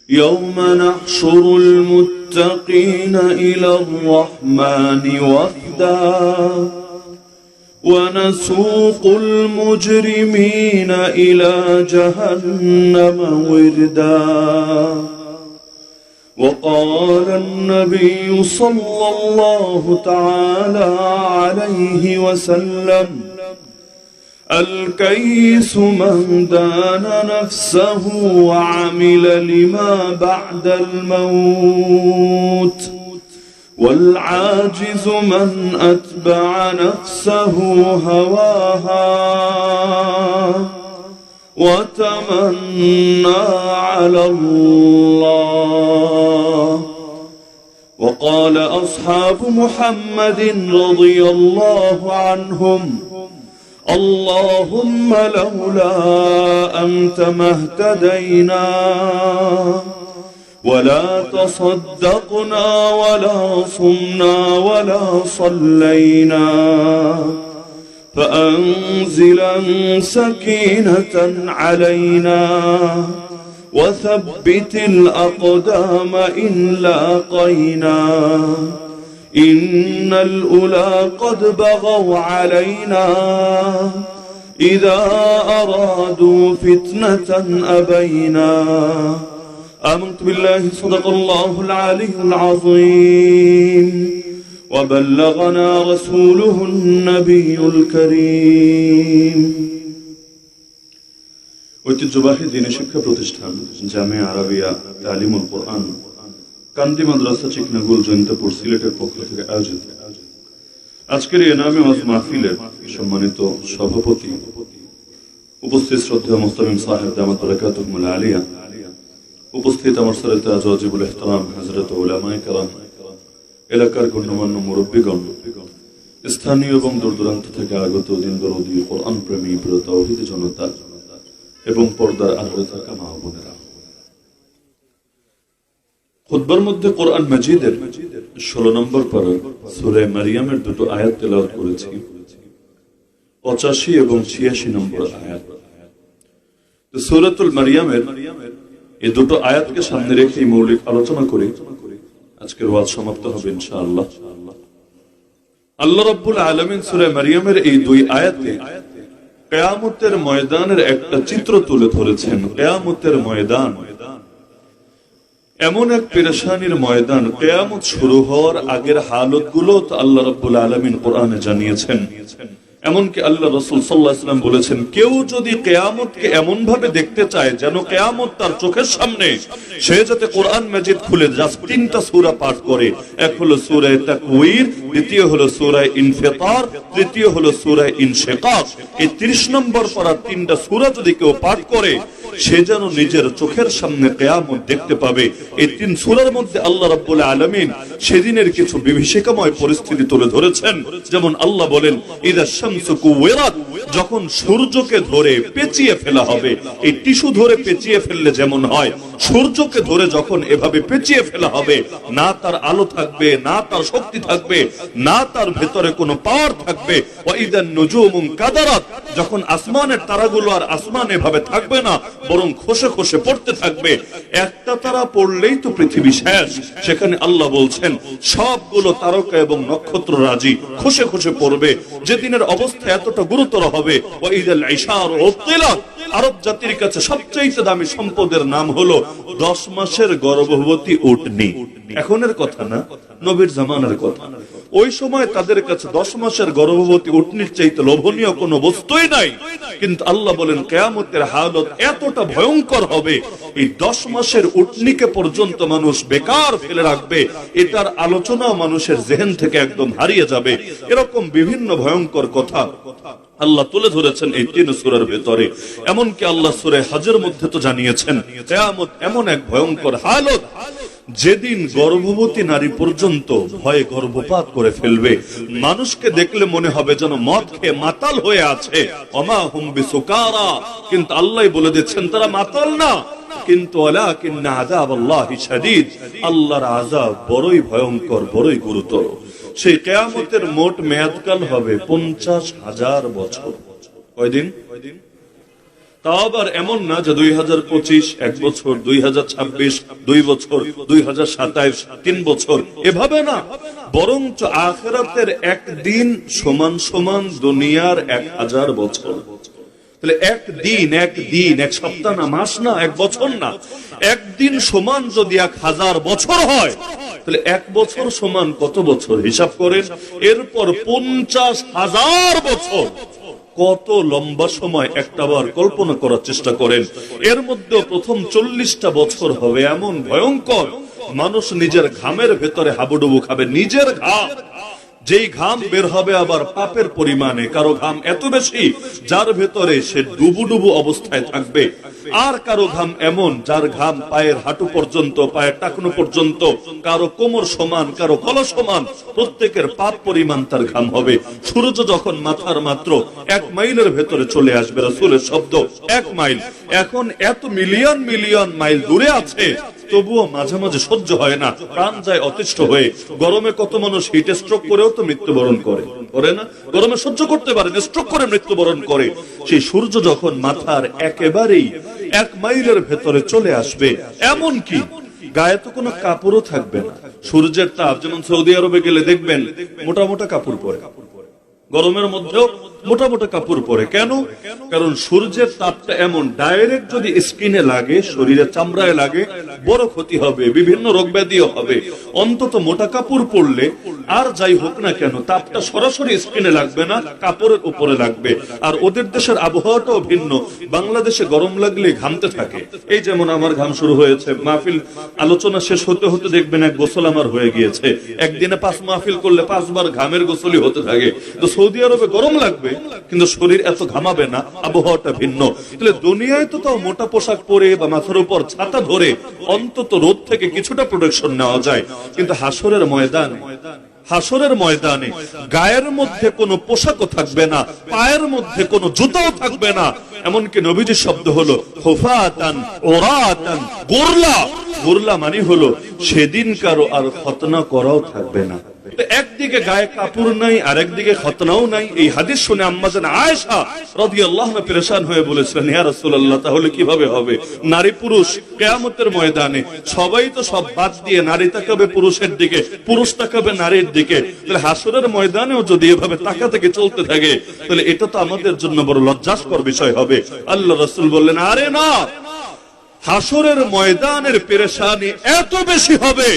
يوم نحشر المتقين إلى الرحمن وفدا ونسوق المجرمين إلى جهنم وردا. وقال النبي صلى الله تعالى عليه وسلم: الكيس من دان نفسه وعمل لما بعد الموت، والعاجز من أتبع نفسه هواها وتمنى على الله. وقال أصحاب محمد رضي الله عنهم: اللهم لولا أنت ما اهتدينا ولا تصدقنا ولا صمنا ولا صلينا، فأنزلا سكينة علينا وثبت الأقدام إن لاقينا، إن الأولى قد بغوا علينا إذا أرادوا فتنة أبينا. آمنت بالله صدق الله العلي العظيم وبلغنا رسوله النبي الكريم. ঐতিহ্যবাহী দ্বীনি শিক্ষা প্রতিষ্ঠান জামিয়া আরাবিয়া তালিমুল কোরআন কান্দি মাদ্রাসা চিকনাগুল জৈন্তপুর সিলেটের পক্ষ থেকে আয়োজিত আজকের এই এনামে ওয়াজ মাহফিলের সম্মানিত সভাপতি, উপস্থিত শ্রদ্ধেয় মুস্তামিম সাহেব দামাত বারাকাতুহুল আলিয়া, উপস্থিত আমার সরতে আজওয়াজিবুল ইহতারাম হযরত উলামায়ে কেরাম, এলাকার গণ্যমান্য মুরব্বীগণ, স্থানীয় এবং দূরদূরান্ত থেকে আগত দিন দরদি কোরআন প্রেমী প্রিয় তাওহীদি জনতা এবং পর্দার আড়ালে থাকা মা ও বোনেরা, খুতবার মধ্যে কোরআন মাজিদের 16 নম্বর পারা সূরা মারইয়ামের দুটো আয়াত তেলাওয়াত করেছি, 85 এবং 86 নম্বর আয়াত। তো সূরাতুল মারইয়ামের এই দুটো আয়াতকে সামনে রেখে মৌলিক আলোচনা করে আজকের ওয়াজ সমাপ্ত হবে ইনশাআল্লাহ। আল্লাহ রাব্বুল আলামিন সূরা মারইয়ামের এই দুই আয়াতে কিয়ামতের ময়দানের একটা চিত্র তুলে ধরেছেন। কিয়ামতের ময়দান এমন এক পেরেশানির ময়দান, কিয়ামত শুরু হওয়ার আগের হালতগুলো তো আল্লাহ রাব্বুল আলামিন কোরআনে জানিয়েছেন। এমনকি আল্লাহ রাসূল সাল্লাল্লাহু আলাইহি ওয়াসাল্লাম বলেছেন, কেউ যদি কিয়ামতকে এমন ভাবে দেখতে চায় যেন কিয়ামত তার চোখের সামনে, সে যাতে কোরআন মাজিদ খুলে জাস্ট 3টা সূরা পাঠ করে। এক হলো সূরা তাকওয়ির, দ্বিতীয় হলো সূরা ইনফিতার, তৃতীয় হলো সূরা ইনশিকাক। এই 30 নম্বর পারা 3টা সূরা যদি কেউ পাঠ করে, সে যেন নিজের চোখের সামনে কিয়ামত দেখতে পাবে। এই 3 সূরার মধ্যে আল্লাহ রাব্বুল আলামিন সেদিনের কিছু বিভীষিকাময় পরিস্থিতি তুলে ধরেছেন। যেমন আল্লাহ বলেন, ইযা শামসু কুওয়িরাত, যখন সূর্যকে ধরে পেঁচিয়ে ফেলা হবে। এই টিস্যু ধরে পেঁচিয়ে ফেললে যেমন হয়, সূর্যকে ধরে যখন এভাবে পেঁচিয়ে ফেলা হবে, না তার আলো থাকবে, না তার শক্তি থাকবে, না তার ভেতরে কোনো পাওয়ার থাকবে। ওয়া ইযান নুজুমু কাদারাত, যখন আসমানের তারাগুলো আর আসমান এভাবে থাকবে না, বরং খসে খসে পড়তে থাকবে। একটা তারা পড়লেই তো পৃথিবী শেষ। সেখানে আল্লাহ বলছেন, সবগুলো তারকা এবং নক্ষত্র রাজি খসে খসে পড়বে। যেদিনের অবস্থা এতটা গুরুতর হবে। ওয়া ইযাল ইশারু উত্তিলাত, আরব জাতির কাছে সবচেয়ে দামি সম্পদের নাম হলো 10 মাসের গর্ভবতী উটনি। এখনের কথা না, নবীর জামানার কথা। ওই সময় তাদের কাছে 10 মাসের গর্ভবতী উটনির চাইতে লোভনীয় কোনো বস্তুই নাই। কিন্তু আল্লাহ বলেন, কিয়ামতের হালত এতটা ভয়ঙ্কর হবে, এই 10 মাসের উটনিকে পর্যন্ত মানুষ বেকার ফেলে রাখবে। এটার আলোচনা মানুষের জেহেন থেকে একদম হারিয়ে যাবে। এরকম বিভিন্ন ভয়ঙ্কর কথা আল্লাহ তুলে ধরেছেন এই 3 সূরার ভেতরে। এমনকি আল্লাহ সূরা হজের মধ্যে তো জানিয়েছেন, কিয়ামত এমন এক ভয়ঙ্কর হালত, যেদিন গর্ভবতী নারী পর্যন্ত ভয়ে গর্ভপাত করে ফেলবে। মানুষকে দেখলে মনে হবে যেন মদ খেয়ে মাতাল হয়ে আছে। ওমা হুম বিসুকারা, কিন্তু আল্লাহ বলে দিচ্ছেন তারা মাতাল না, কিন্তু ওয়ালাকিন্না আযাবাল্লাহি শাদীদ, আল্লাহর আযাব বড়ই ভয়ঙ্কর, বড়ই গুরুতর। সেই কিয়ামতের মোট মেয়াদকাল হবে 50,000 বছর। কয়দিন? তাও আবার এমন না যে 2025 এক বছর, 2026 2 বছর, 2027 3 বছর, এভাবে না, বরঞ্চ আখিরাতের একদিন সমান সমান দুনিয়ার 1000 বছর। তাহলে একদিন, এক সপ্তাহ না, মাস না, এক বছর না, একদিন সমান যদি 1000 বছর হয়, তাহলে এক বছর সমান কত বছর হিসাব করেন। এরপর 50,000 বছর, কত লম্বা সময় একটাবার কল্পনা করার চেষ্টা করেন। এর মধ্যে প্রথম 40টা বছর হবে এমন ভয়ঙ্কর, মানুষ নিজের ঘামের ভেতরে হাবুডুবু খাবে। নিজের ঘাম, যেই ঘাম বের হবে আবার পাপের পরিমাণে, কারো ঘাম এত বেশি যার ভেতরে সে ডুবু অবস্থায় থাকবে, আর কারো ঘাম এমন যার ঘাম পায়ের হাঁটু পর্যন্ত, পায়ের টাকনু পর্যন্ত, কারো কোমর সমান, কারো গলা সমান, প্রত্যেকের পাপ পরিমাণ তার ঘাম হবে। সূর্য যখন মাথার মাত্র 1 মাইলের ভেতরে চলে আসবে, রাসূলের শব্দ 1 মাইল, এখন এত মিলিয়ন মিলিয়ন মাইল দূরে আছে, তবুও মাঝে মাঝে সহ্য হয় না, প্রাণ যায় অতিষ্ঠ হয়ে। গরমে কত মানুষ হিট স্ট্রোক করেও তো মৃত্যুবরণ করে না, গরমে সহ্য করতে পারে না, স্ট্রোক করে মৃত্যুবরণ করে। সেই সূর্য যখন মাথার একেবারেই 1 মাইলের ভেতরে চলে আসবে, এমন কি গায়ে তো কোনো কাপড়ও থাকবে না। সূর্যের তাপ, যেমন সৌদি আরবে গেলে দেখবেন মোটা মোটা কাপড় পরে, গরমের মধ্যেও মোটা মোটা কাপড় পরে। কেন? কারণ সূর্যের তাপটা এমন, ডাইরেক্ট যদি স্কিনে লাগে, শরীরের চামড়ায় লাগে, বড় ক্ষতি হবে, বিভিন্ন রোগ ব্যাধিও হবে। অন্তত মোটা কাপড় পরলে, আর যাই হোক না কেন, তাপটা সরাসরি স্কিনে লাগবে না, কাপড়ের উপরে লাগবে। আর ওদের দেশের আবহাওয়াটাও ভিন্ন। বাংলাদেশে গরম লাগলে ঘামতে থাকে, এই যেমন আমার ঘাম শুরু হয়েছে। মাহফিল আলোচনা শেষ হতে হতে দেখবেন এক গোসল আমার হয়ে গিয়েছে। একদিনে 5 মাহফিল করলে 5 বার ঘামের গোসলই হতে থাকে। তো সৌদি আরবে গরম লাগবে, কিন্তু শরীর এত ঘামাবে না, আবহাওয়াটা ভিন্ন। তাহলে দুনিয়ায় তো তাও মোটা পোশাক পরে বা মাথার উপর ছাতা ধরে অন্তত রোদ থেকে কিছুটা প্রোটেকশন নেওয়া যায়। কিন্তু হাসরের ময়দানে গায়ের মধ্যে কোনো পোশাকও থাকবে না, পায়ের মধ্যে কোনো জুতাও থাকবে না। এমনকি নবীজির শব্দ হলো হুফাতান ওরাতান, গোরলা মানে হলো সেদিন কারো আর খতনা করাও থাকবে না। একদিকে গায়ে কাপড় নাই, আর একদিকে খতনাও নাই। এই হাদিস শুনে আম্মা জান আয়েশা রাদিয়াল্লাহু আনহা পেরেশান হয়ে বলেছিলেন, ইয়া রাসূলুল্লাহ, তাহলে কিভাবে হবে? নারী পুরুষ কিয়ামতের ময়দানে সবাই তো সব বাদ দিয়ে নারী তাকাবে পুরুষের দিকে, পুরুষ তাকাবে নারীর দিকে। তাহলে হাসরের ময়দানেও যদি এভাবে তাকাতাকি চলতে থাকে, তাহলে এটা তো আমাদের জন্য বড় লজ্জাস্কর বিষয় হবে। আল্লাহ রাসূল বললেন, আরে না, হাসরের ময়দানের পেরেশানি এত বেশি হবে,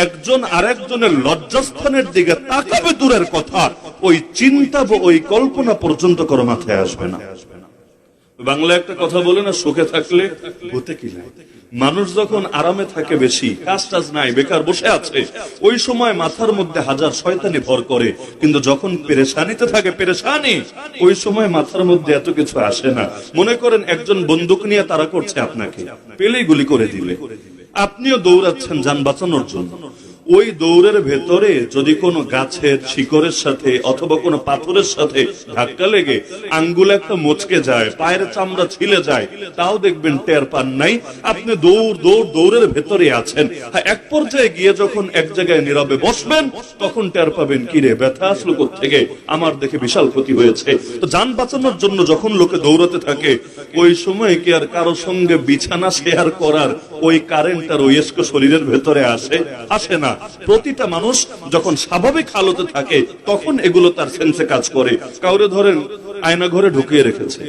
একজন আরেকজনের লজ্জাস্থানের দিকে তাকাবে দূরের কথা, ওই চিন্তা বা ওই কল্পনা পর্যন্ত কারো মাথায় আসবে না। বাংলা একটা কথা বলে না, সুখে থাকলে ভূতে কি নাই। মানুষ যখন আরামে থাকে, বেশি কাজ টাজ নাই, বেকার বসে আছে, ওই সময় মাথার মধ্যে হাজার শয়তানি ভর করে। কিন্তু যখন পেরেশানিতে থাকে, পেরেশানি, ওই সময় মাথার মধ্যে এত কিছু আসে না। মনে করেন একজন বন্দুক নিয়ে তাড়া করছে আপনাকে, পেলেই গুলি করে দিবে, আপনিও দৌড়াচ্ছেন যান বাঁচানোর জন্য। ওই দৌড়ের ভেতরে যদি কোনো গাছের শিকড়ের সাথে অথবা কোনো পাথরের সাথে ধাক্কা লেগে আঙ্গুল একটা মচকে যায়, পায়ের চামড়া ছিলে যায়, তাও দেখবেন টের পান নাই। আপনি দৌড়ের ভেতরে আছেন। এক পর্যায়ে গিয়ে যখন এক জায়গায় নীরবে বসবেন, তখন টের পাবেন, কিরে ব্যথা আসলো কোত্থেকে, আমার দেখে বিশাল ক্ষতি হয়েছে। তো যান বাঁচানোর জন্য যখন লোকে দৌড়াতে থাকে, ওই সময় কি আর কারো সঙ্গে বিছানা শেয়ার করার ওই কারেন্ট আর ওই শরীরের ভেতরে আসে না। প্রতিটা মানুষ যখন স্বাভাবিক হালতে থাকে, তখন এগুলো তার সেন্সে কাজ করে। কাউরে ধরেন আয়না ঘরে ঢুকিয়ে রেখেছে,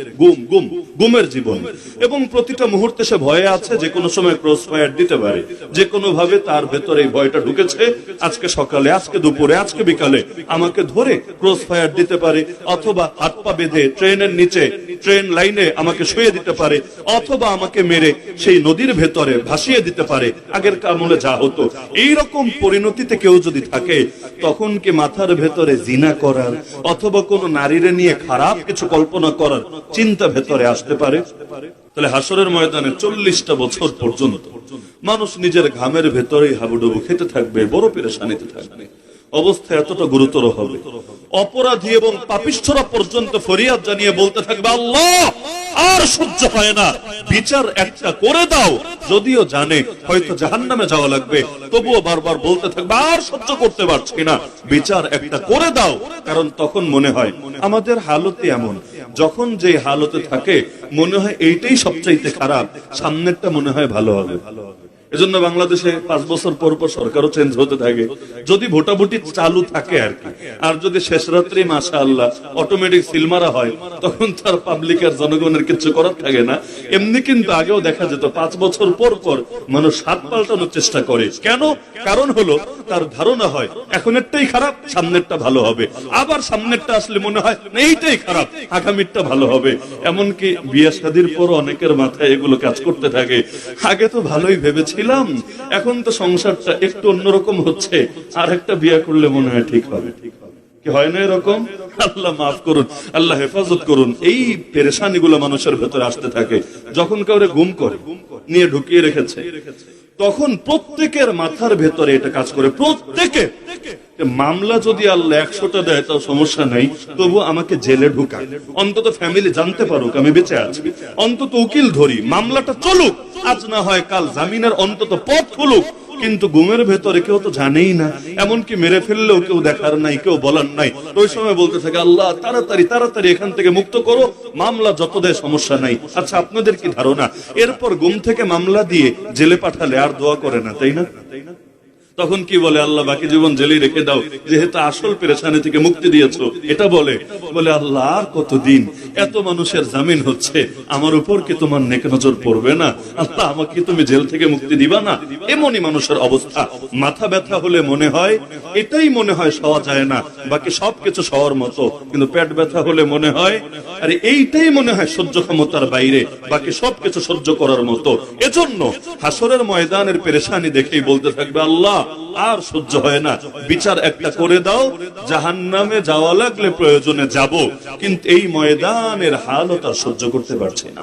গুমের জীবন, এবং প্রতিটা মুহূর্তে সে ভয়ে আছে, যে কোনো সময় ক্রস ফায়ার দিতে পারে। যে কোনো ভাবে তার ভেতরে এই ভয়টা ঢুকেছে, আজকে সকালে, আজকে দুপুরে, আজকে বিকালে আমাকে ধরে ক্রস ফায়ার দিতে পারে, অথবা হাত পা বেঁধে ট্রেনের নিচে, ট্রেন লাইনে আমাকে শুয়ে দিতে পারে, অথবা আমাকে মেরে সেই নদীর ভেতরে ভাসিয়ে দিতে পারে। আগের আমলে যা হতো, এইরকম পরিণতিতে কেউ যদি থাকে, তখন কি মাথার ভেতরে জিনা করার অথবা কোন নারীরে নিয়ে খারাপ কিছু কল্পনা করার চিন্তা ভেতরে আসতে পারে? তাহলে হাসরের ময়দানে 40টা বছর পর্যন্ত মানুষ নিজের ঘামের ভেতরেই হাবুডুবু খেতে থাকবে, বড় পেরেশানিতে থাকবে। অবস্থা এতটা গুরুতর হবে। অপরাধী এবং পাপিষ্ঠরা পর্যন্ত ফরিয়াদ জানিয়ে বলতে থাকবে, আল্লাহ আর সহ্য হয় না, বিচার একটা করে দাও। যদিও জানে হয়তো জাহান্নামে যাওয়া লাগবে, তবুও বারবার বলতে থাকবে, আর সহ্য করতে পারছি না, বিচার একটা করে দাও। কারণ তখন মনে হয় আমাদের হালতে এমন, যখন যে হালতে থাকে মনে হয় এইটাই সবচাইতে খারাপ, সামনেরটা মনে হয় ভালো হবে। এজন্য বাংলাদেশে 5 বছর পর পর সরকারও চেঞ্জ হতে থাকে, যদি ভোটাভুটি চালু থাকে আর কি। আর যদি শেষ রাত্রি মাশাআল্লাহ অটোমেটিক সিলমারা হয়, তখন তার পাবলিকের জনগণের কিছু করার থাকে না। এমনি কিন্তু আগেও দেখা যেত 5 বছর পর পর মানুষ হাত পাল্টানোর চেষ্টা করে। কেন? কারণ হলো তার ধারণা হয় এখনেরটাই খারাপ, সামনেরটা ভালো হবে। আবার সামনেরটা আসলে মনে হয় এইটাই খারাপ, আগামীরটা ভালো হবে। এমনকি বিয়ে শাদীর পর অনেকের মাথায় এগুলো কাজ করতে থাকে, আগে তো ভালোই ভেবেছি, এখন তো সংসারটা একটু অন্যরকম হচ্ছে, আর একটা বিয়ে করলে মনে হয় ঠিক হবে। কি হয় না এরকম? আল্লাহ মাফ করুন, আল্লাহ হেফাজত করুন। এই পেরেশানি গুলো মানুষের ভেতরে আসতে থাকে। যখন কাউরে গুম করে নিয়ে ঢুকিয়ে রেখেছে, তখন প্রত্যেকের মাথার ভেতরে এটা কাজ করে। প্রত্যেকে মামলা যদি আল্লাহ 100টা দেয় তাও সমস্যা নাই, তবু আমাকে জেলে ঢুকায়, অন্তত ফ্যামিলি জানতে পারুক আমি বেঁচে আছি, অন্তত উকিল ধরি, মামলাটা চলুক, আজ না হয় কাল জামিনের অন্তত পথ খুলুক। কিন্তু গুমের ভেতরে কেউ তো জানেই না, এমনকি মেরে ফেললেও কেউ দেখার নাই, কেউ বলার নাই। ওই সময় বলতে থাকে, আল্লাহ তাড়াতাড়ি তাড়াতাড়ি এখান থেকে মুক্ত করো, মামলা যত দেয় সমস্যা নাই। আচ্ছা, আপনাদের কি ধারণা এরপর গুম থেকে মামলা দিয়ে জেলে পাঠালে আর দোয়া করে না, তাই না? তখন কি বলে, আল্লাহ বাকি জীবন জেলে রেখে দাও, যেহেতু আসল পেরেশানি থেকে মুক্তি দিয়েছো। এটা বলে আল্লাহ আর কতদিন, এত মানুষের জামিন হচ্ছে, আমার উপর কি তোমার নেক নজর পড়বে না? আল্লাহ আমাকে তুমি জেল থেকে মুক্তি দিবা না? এমনই মানুষের অবস্থা। মাথা ব্যথা হলে মনে হয় এটাই মনে হয় সওয়া যায় না, বাকি সবকিছু সওয়ার মতো। কিন্তু পেট ব্যথা হলে মনে হয় আরে এইটাই মনে হয় সহ্য ক্ষমতার বাইরে, বাকি সবকিছু সহ্য করার মতো। এজন্য হাসরের ময়দানের পেরেশানি দেখেই বলতে থাকবে, আল্লাহ আর সহ্য হয় না, বিচার একটা করে দাও, জাহান্নামে যাওয়া লাগলে প্রয়োজনে যাব, কিন্তু এই ময়দানের হালত আর সহ্য করতে পারছি না।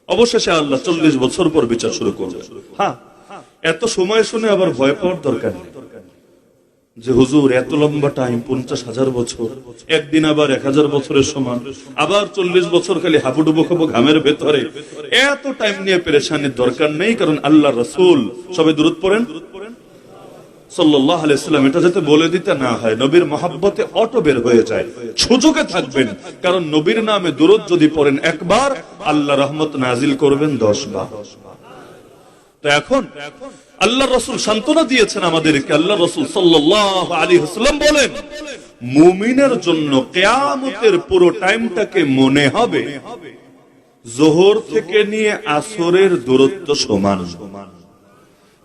অবশেষে আল্লাহ 40 বছর পর বিচার শুরু করবে। হ্যাঁ, এত সময় শুনে আবার ভয় পাওয়ার দরকার নেই যে হুজুর এত লম্বা টাইম, 50,000 বছর, একদিন আবার 1000 বছরের সমান, আবার 40 বছর খালি হাবুডুবু খাবো ঘামের ভেতরে। এত টাইম নিয়ে পেরেশানির দরকার নেই, কারণ আল্লাহ রাসূল, সবাই দুরূদ পড়েন সাল্লাল্লাহু আলাইহি ওয়াসাল্লাম, এটা যাতে বলে দিতে না হয়, নবীর মহব্বতে অটো বের হয়ে যায়, সুযোগে থাকবেন। কারণ নবীর নামে দুরূদ যদি পড়েন একবার, আল্লাহ রহমত নাজিল করবেন 10 বার। তো এখন আল্লাহ রাসূল সান্ত্বনা দিয়েছেন আমাদেরকে। আল্লাহ রাসূল সাল্লাল্লাহু আলাইহি ওয়াসাল্লাম বলেন, মুমিনের জন্য কিয়ামতের পুরো টাইমটাকে মনে হবে যোহর থেকে নিয়ে আসরের দূরত্ব সমান।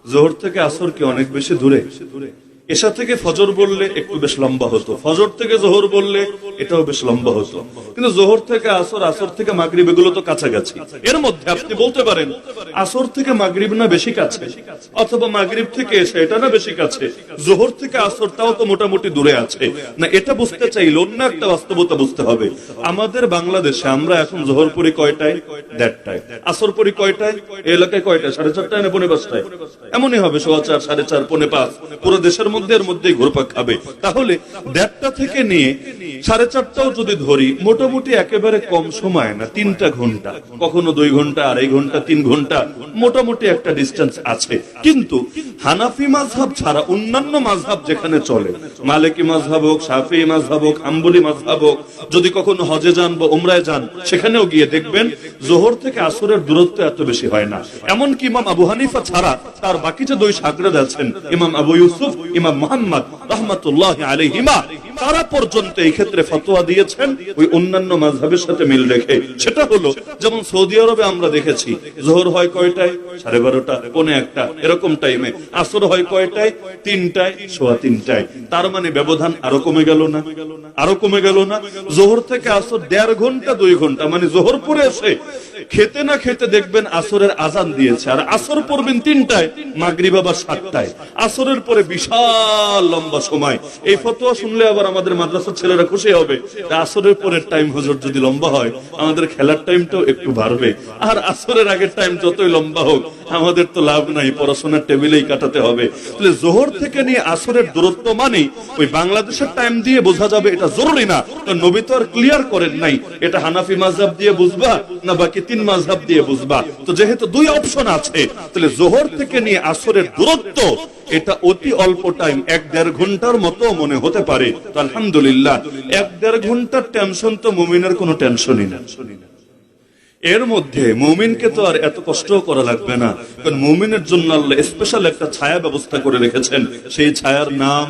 যোহর থেকে আসর কি অনেক বেশি দূরে? এশা থেকে ফজর বললে একটু বেশ লম্বা হতো, ফজর থেকে জোহর বললে এটাও বেশ লম্বা হতো। কিন্তু জোহর থেকে আসর, আসর থেকে মাগরিব, এগুলো তো কাছাকাছি। এর মধ্যে আপনি বলতে পারেন আসর থেকে মাগরিব না বেশি কাছে, অথবা মাগরিব থেকে এশা এটা না বেশি কাছে, জোহর থেকে আসর তাও তো মোটামুটি দূরে আছে না। এটা বুঝতে চাইলে অন্য একটা বাস্তবতা বুঝতে হবে। আমাদের বাংলাদেশে আমরা এখন জোহর পড়ি কয়টায়? 1:30টায়। আসর পড়ি কয়টায়? এই এলাকায় কয়টায়? 4:30টায় না 4:45টায়? এমনই হবে, 4:15, 4:30, 4:45। পুরো দেশের মধ্যেই ঘুরপাক খাবে। তাহলে 1:30টা থেকে নিয়ে 4:30টাও যদি ধরি, মোটামুটি একেবারে কম সময় না, 3টা ঘন্টা, কখনো 2 ঘন্টা, 2.5 ঘন্টা, 3 ঘন্টা, মোটামুটি একটা ডিস্টেন্স আছে। কিন্তু হানাফি মাযহাব ছাড়া অন্যান্য মাযহাব যেখানে চলে, মালিকি মাযহাব হোক, শাফিঈ মাযহাব হোক, হাম্বলি মাযহাব হোক, যদি কখনো হজে যান বা উমরায় যান, সেখানেও গিয়ে দেখবেন যোহর থেকে আসরের দূরত্ব এত বেশি হয় না। এমনকি ইমাম আবু হানিফা ছাড়া তার বাকি যে 2 শাগরেদ আছেন, ইমাম আবু ইউসুফ, ইমাম মুহাম্মদ রাহমাতুল্লাহি আলাইহিমা, তারা পর্যন্ত এই ক্ষেত্রে ফতোয়া দিয়েছেন ওই অন্যান্য মাযহাবের সাথে মিল রেখে। সেটা হলো, যেমন সৌদি আরবে আমরা দেখেছি যোহর হয় কয়টায়? 12:30, 1:45 এরকম টাইমে। আসর হয় কয়টায়? 3টায়, 3:15টায়। তার মানে ব্যবধান আরো কমে গেল না? আরো কমে গেল না? যোহর থেকে আসর 1.5 ঘন্টা, 2 ঘন্টা, মানে যোহর পরে এসে খেতে না খেতে দেখবেন আসরের আজান দিয়েছে, আর আসর পড়বেন 3টায়, মাগরিব আবার 7টায়। আসরের পরে বিশাল লম্বা সময়। এই ফতোয়া শুনলে আবার আমাদের মাদ্রাসার ছেলেরা খুশি হবে, আসরের পরের টাইম হুজুর যদি লম্বা হয় আমাদের খেলার টাইমটাও একটু বাড়বে। আর আসরের আগের টাইম যতই লম্বা হোক আমাদের তো লাভ নাই, পড়াশোনার টেবিলেই কাটাতে হবে। তাহলে জোহর থেকে নিয়ে আসরের দূরত্ব মানে ওই বাংলাদেশের টাইম দিয়ে বোঝা যাবে এটা জরুরি না, তো নবী তো আর ক্লিয়ার করেন নাই এটা হানাফি মাযহাব দিয়ে বুঝবা না বাকি 3 মাযহাব দিয়ে বুঝবা। তো যেহেতু 2 অপশন আছে, তাহলে জোহর থেকে নিয়ে আসরের দূরত্ব এটা অতি অল্প টাইম, 1-1.5 ঘন্টার মতো মনে হতে পারে। তো আলহামদুলিল্লাহ 1-1.5 ঘন্টার টেনশন তো মুমিনের কোনো টেনশনই না। এর মধ্যে মুমিনকে তো আর এত কষ্ট করা লাগবে না, কারণ মুমিনের জন্য আল্লাহ স্পেশাল একটা ছায়া ব্যবস্থা করে রেখেছেন, সেই ছায়ার নাম